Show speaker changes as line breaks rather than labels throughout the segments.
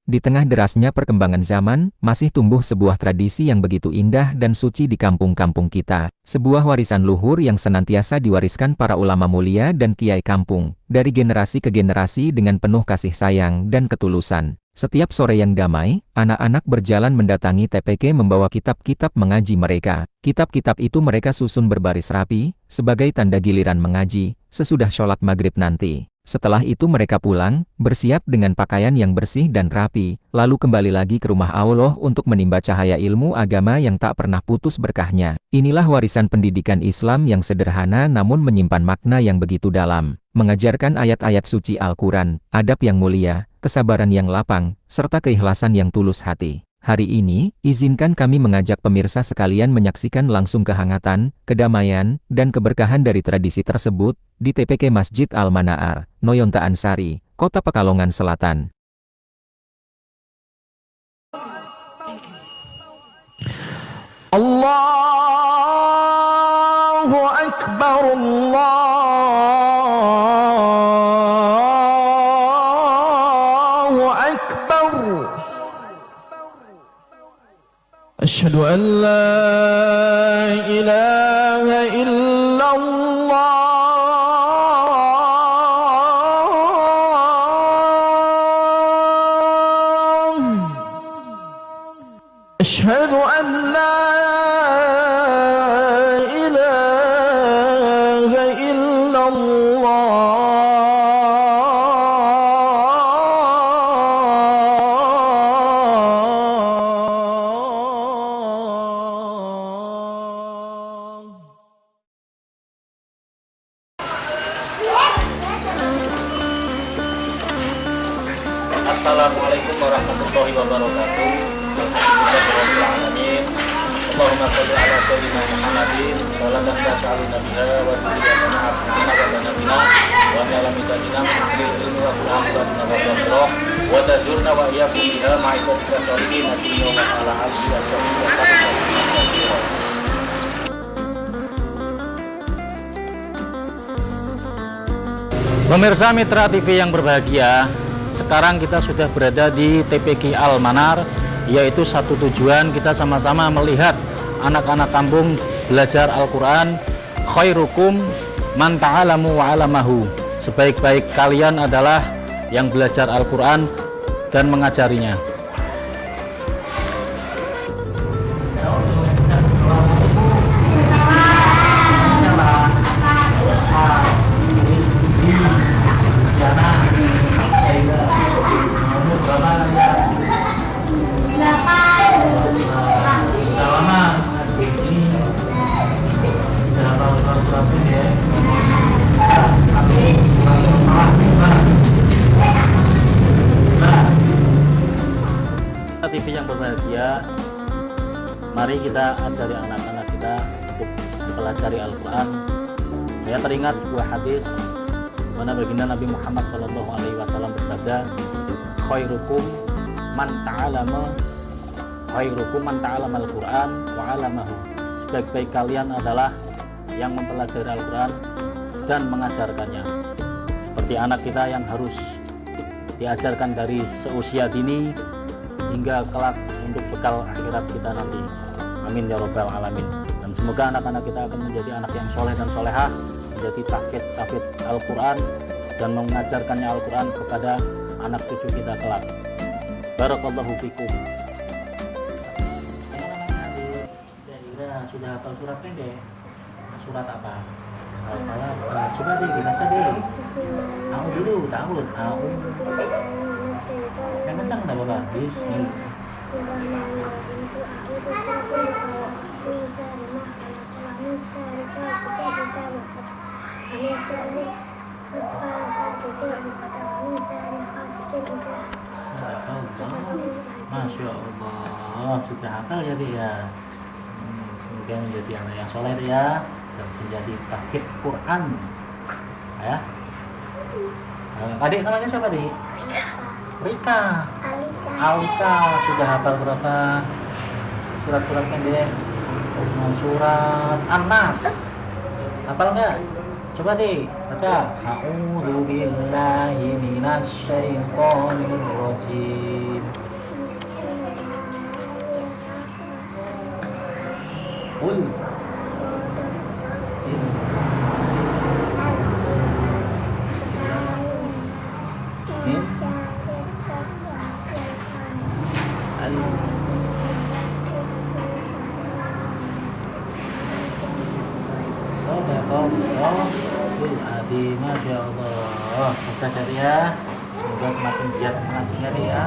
Di tengah derasnya perkembangan zaman, masih tumbuh sebuah tradisi yang begitu indah dan suci di kampung-kampung kita. Sebuah warisan luhur yang senantiasa diwariskan para ulama mulia dan kiai kampung, dari generasi ke generasi dengan penuh kasih sayang dan ketulusan. Setiap sore yang damai, anak-anak berjalan mendatangi TPK membawa kitab-kitab mengaji mereka. Kitab-kitab itu mereka susun berbaris rapi, sebagai tanda giliran mengaji, sesudah sholat maghrib nanti. Setelah itu mereka pulang, bersiap dengan pakaian yang bersih dan rapi, lalu kembali lagi ke rumah Allah untuk menimba cahaya ilmu agama yang tak pernah putus berkahnya. Inilah warisan pendidikan Islam yang sederhana namun menyimpan makna yang begitu dalam, mengajarkan ayat-ayat suci Al-Quran, adab yang mulia, kesabaran yang lapang, serta keikhlasan yang tulus hati. Hari ini, izinkan kami mengajak pemirsa sekalian menyaksikan langsung kehangatan, kedamaian, dan keberkahan dari tradisi tersebut, di TPK Masjid Al-Manaar, Noyontaan Sari, Kota Pekalongan Selatan.
Allahu Akbar, Allahu Akbar. Asyhadu an la ilaha illallah. Asyhadu an la ilaha illallah.
Assalamualaikum warahmatullahi wabarakatuh. Alhamdulillahirrahmanirrahim. Allahumma sholli ala sayyidina Muhammadin sallallahu alaihi wa sallam wa tazurna wa iyyakum biha ma'ikatu sholihin wa ala alihi wa sahbihi. Pemirsa Mitra TV yang berbahagia, sekarang kita sudah berada di TPK Al-Manaar, yaitu satu tujuan kita sama-sama melihat anak-anak kampung belajar Al-Quran. Khairukum man ta'alamu wa 'alamahu. Sebaik-baik kalian adalah yang belajar Al-Quran dan mengajarinya. TV yang berbahagia, mari kita ajari anak-anak kita untuk mempelajari Al-Quran. Saya teringat sebuah hadis mana baginda Nabi Muhammad SAW bersabda, khairukum man ta'alama Al-Quran wa 'alamahu. Sebaik-baik kalian adalah yang mempelajari Al-Quran dan mengajarkannya. Seperti anak kita yang harus diajarkan dari seusia dini hingga kelak untuk bekal akhirat kita nanti. Amin ya rabbal alamin. Dan semoga anak-anak kita akan menjadi anak yang soleh dan solehah, menjadi tahfidz Al-Quran dan mengajarkannya Al-Quran kepada anak cucu kita kelak. Barakallahu fikum. Sudah hafal surat pendek? Surat apa? Al-Falaq. Coba deh dibaca deh. Aku dulu tahun. Yang kencang enggak apa-apa. Bismillah. Masya Allah, sudah hafal ya Dek ya. Semoga menjadi anak yang soleh ya, dan menjadi tahfidz Quran ya. Adik namanya siapa Dek? Rika. Alika. Sudah hafal berapa surat-surat pendek? Surat An-Nas. Hafal nggak? Coba deh baca. A'udzu billahi minasy syaithanir rajim. Qul in min Sadaqallahul adzim. Masya Allah. Mudah jadi ya. Semoga semakin giat mengajinya nih ya.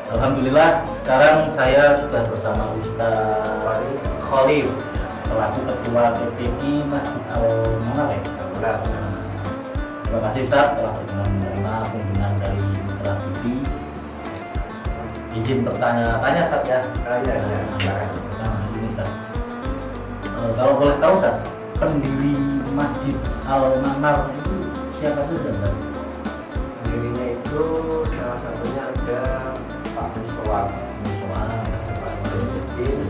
Alhamdulillah, sekarang saya sudah bersama Ustaz Khalif selaku Ketua PPI Masjid Al-Manar. Terima kasih Ustaz telah berkenan menerima kunjungan dari Mitra TV. Izin bertanya-tanya Ustaz ya. Nah, ini Ustaz. Kalau boleh tahu Ustaz, pendiri Masjid Al-Manar itu siapa saja Ustaz?
Pendirinya itu salah satunya ada Pak Muswab, Pak Nurdin,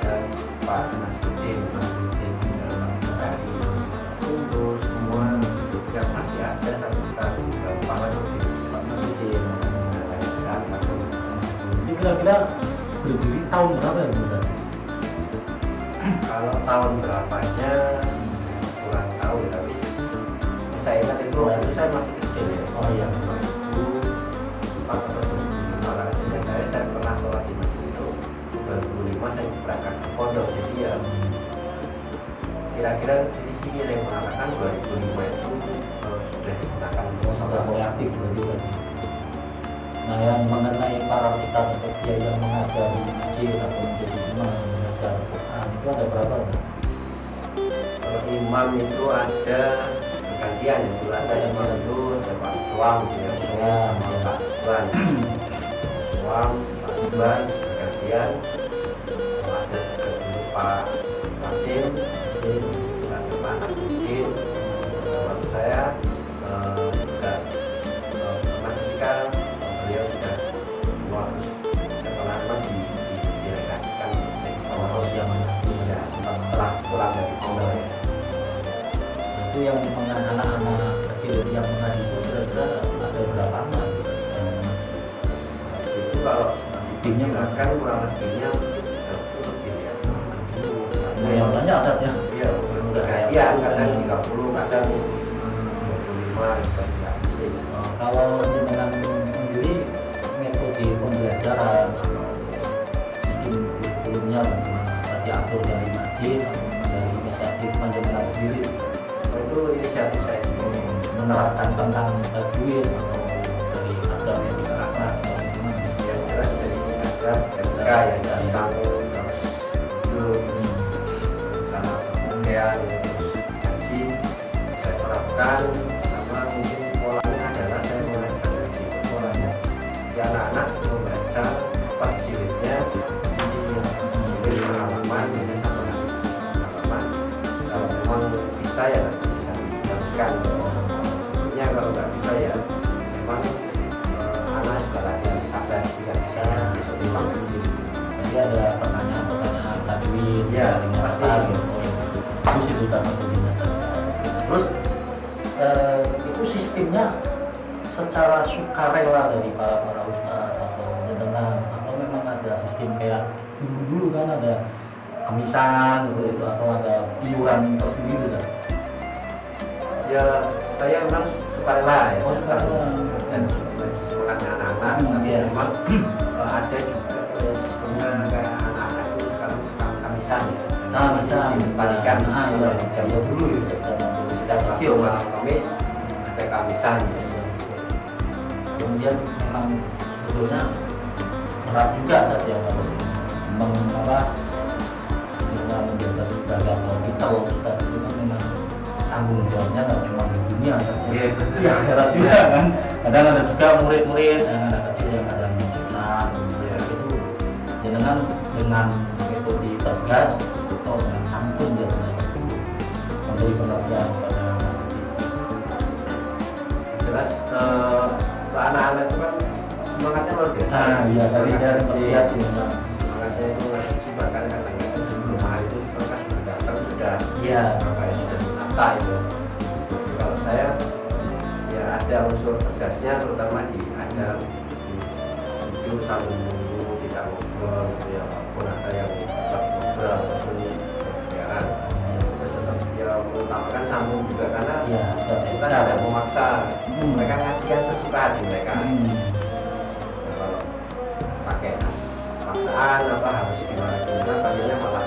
dan Pak Nasruddin. Untuk semua yang masih ada sampai sekarang Pak Nasruddin,
Itu kira-kira berdiri tahun berapa ya Ustaz?
kalau tahun berapanya kurang tahu, tapi saya ingat itu waktu saya masih kecil ya.
Oh iya.
Saya pernah sholat di masjid itu 2005, saya berangkat ke pondok, jadi ya kira-kira di sini ada yang mengatakan 2005 itu sudah digunakan untuk
Sudah
sholat.
mulai aktif berarti Ustaz. Nah, yang mengenai para ustaz atau kiai yang mengajar masjid atau menjadi imam mengajar Quran itu ada berapa Ustaz?
Kalau imam itu ada bergantian, itu ada imam itu ada Pak Suam, ya, sama Pak Tuan. Suam, Pak Tuan bergantian. Ada juga dulu Pak Kasim, ada Pak Nasruddin, termasuk saya juga Mas Ika, beliau sudah 200 pengalaman di
yang anak-anak kecil yang mengaji itu kira-kira ada berapa anak?
Itu kalau
Timnya
kan kurang lebihnya 30 lebih ya.
yang banyak saja.
Iya, udah ya kadang 30, kadang 25 gitu ya.
Kalau dengan sendiri metode pembelajaran sistem kurikulumnya bagaimana diatur dari masjid dari inisiatif panjenengan sendiri
Itu inisiatif saya.
menerapkan tentang tajwid atau dari adab yang diterapkan
Yang jelas dari adab, etika ya, dari tamu, terus sama pakaian, haji, saya terapkan. Sama mungkin polanya adalah saya mengajar dari polanya di anak-anak membaca pas jilidnya di halaman ini sama halaman. Kalau memang bisa ya bisa dijelaskan. Ya kalau nggak bisa ya memang anak juga latihan sabar tidak bisa dipanggil.
jadi ada pertanyaan tajwid
Ya,
dengan
pasti.
apa gitu terus itu kan metodenya saja. Terus itu sistemnya secara sukarela dari para ustadz atau jenengan atau memang ada sistem kayak dulu kan ada kemisan seperti itu atau ada iuran tersendiri kan?
Ya saya memang sukarela ya,
Oh, sukarela.
dan semangatnya anak-anak. Tapi
Iya.
memang ada juga sistemnya kayak anak-anak itu sekarang kamisan ya.
Bisa
Dikembalikan
iya.
jauh dulu ya. Setiap pagi malam Kamis ada kamisan.
Kemudian memang sebetulnya berat juga saja kalau dengan menjaga ibadah kalau kita itu kan memang tanggung jawabnya nggak cuma di dunia saja
Iya, betul.
di akhirat juga kan. Kadang ada juga murid-murid anak kecil yang kadang fitnah ya itu dengan metode tegas atau dengan santun biasanya itu memberi pengertian kepada anak
Jelas anak-anak itu kan semangatnya luar biasa.
iya tadi saya sempat lihat sih memang
Semangatnya itu ngaji bahkan kadang-kadang sebelum hari itu mereka sudah datang sudah
iya
apa ya sudah menata itu. Jadi kalau saya ya ada unsur tegasnya terutama di ada itu saling menunggu tidak ngobrol gitu ya, walaupun ada yang tetap ngobrol ataupun ya kan terus tetap dia mengutamakan sambung juga karena
iya
kita tidak memaksa. Mereka ngaji kan sesuka hati mereka. Ya, kalau pakai paksaan apa harus gimana tadinya malah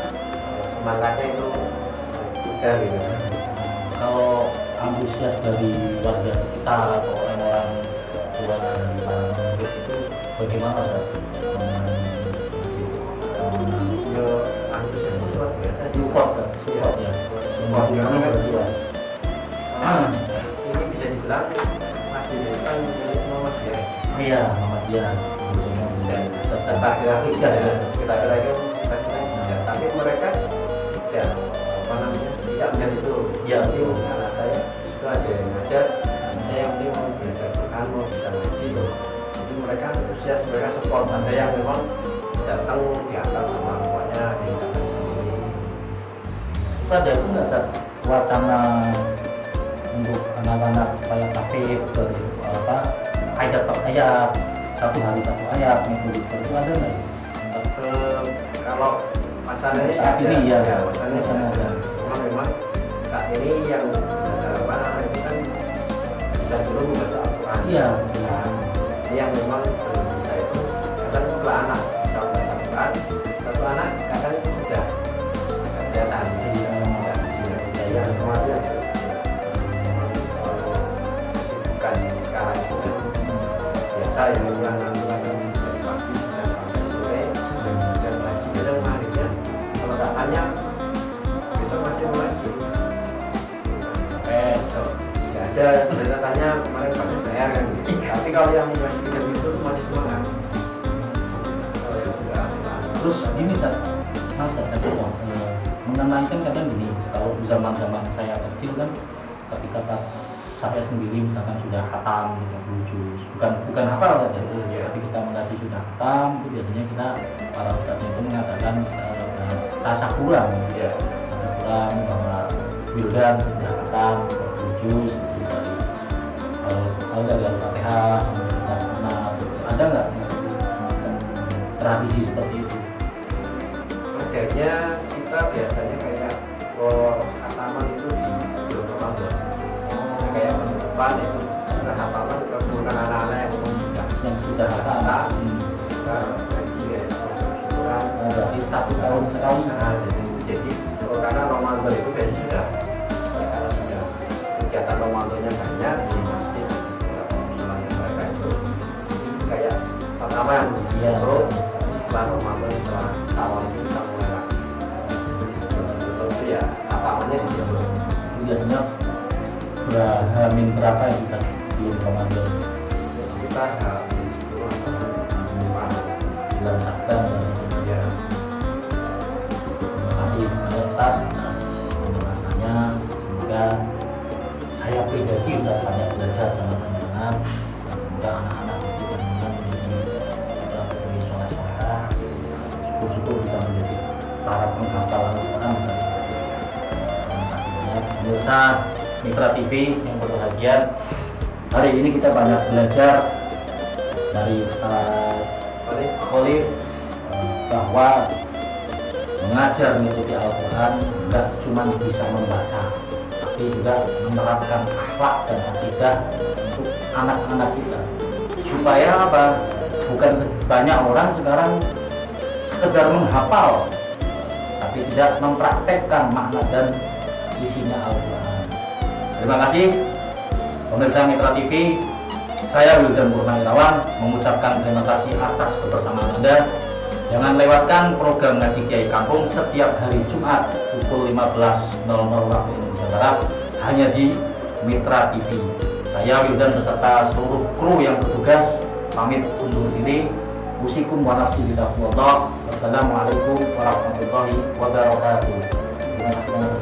semangatnya itu udah gitu.
kalau antusias dari warga sekitar atau orang-orang tua dari para murid itu bagaimana Ustaz?
Ya antusiasme luar biasa sih.
Support ya, support ya.
Support ya, kan?
Iya.
Ini bisa dibilang masih itu kan milik Muhammadiyah.
Iya, Muhammadiyah.
Dan tetap akhir-akhir ya kira-kira itu ya, tapi mereka tidak apa namanya tidak melihat itu.
Ya,
Jadi anak saya itu ada yang ngajar, saya yang penting mau belajar Quran, mau bisa ngaji loh. Jadi mereka antusias, mereka support. Ada yang memang datang di atas sama tuanya di atas sendiri.
Itu ada itu nggak Ustaz? Wacana untuk anak-anak supaya kafir dari ayat per ayat, satu hari satu ayat, metode seperti itu ada nggak?
Kalau masalahnya
Saat ini ya,
masalahnya
masalahnya ada.
cuma memang saat ini yang bisa apa itu kan bisa dulu membaca Al-Quran.
Iya.
Nah, ini yang memang belum bisa itu kadang dua anak bisa membaca Al-Quran, satu anak kadang sudah kelihatan ya semuanya memang bukan sekarang itu kan biasa yang dari pagi dan sampai sore dan ngaji kadang maghribnya kalau tak tanya besok masih mau ngaji nggak ada sebenarnya tanya kemarin pakai bayar kan gitu. Tapi kalau yang masih tidak itu masih semangat kalau yang sudah
Terus gini Ustaz, Mas tadi mengenai kan kadang gini, kalau zaman saya kecil kan ketika pas saya sendiri misalkan sudah khatam gitu, juz, bukan hafal aja, tapi kita mengaji sudah khatam, itu biasanya kita para ustadznya itu mengatakan tasakuran,
ya
tasakuran bahwa wildan sudah khatam, juz, kalau dari Al-Fatihah sampai surat Anas, ada nggak semacam tradisi seperti itu?
Kerjanya kita biasanya kayak hataman itu di sebelum Ramadan. Kayak penutupan itu kita hataman ke anak-anak yang
Yang sudah kata,
kita ngaji ya, syukuran.
berarti 1 tahun sekali.
Nah, jadi karena Ramadan itu kayaknya sudah karena sudah kegiatan Ramadannya banyak di masjid selain mereka itu kayak hataman
Iya.
terus setelah Ramadan setelah awal itu kita mulai lagi terus ya hatamannya di situ.
Itu biasanya berhamin berapa yang bisa di Ramadan?
Kita habis itu hataman
Bulan Syakban
ya.
Terima kasih kepada Ustaz atas penjelasannya. Semoga saya pribadi Ustaz banyak belajar sama teman-teman. Semoga anak-anak itu teman-teman menjadi soleh-solehah, syukur-syukur bisa menjadi para penghafal Al-Quran. Terima kasih banyak pemirsa Mitra TV yang berbahagia. Hari ini kita banyak belajar dari Ustaz Khalif bahwa mengajar mengikuti Al-Quran tidak cuma bisa membaca, tapi juga menerapkan akhlak dan akidah untuk anak-anak kita. Supaya apa? Bukan banyak orang sekarang sekedar menghafal, tapi tidak mempraktekkan makna dan isinya Al-Quran. Terima kasih pemirsa Mitra TV. Saya Wildan Purnawirawan mengucapkan terima kasih atas kebersamaan Anda. Jangan lewatkan program Ngaji Kiai Kampung setiap hari Jumat pukul 15.00 waktu Indonesia Barat hanya di Mitra TV. Saya Wildan beserta seluruh kru yang bertugas pamit undur diri. Usikum wa nafsi bitaqwallah. Wassalamualaikum warahmatullahi wabarakatuh. Terima kasih.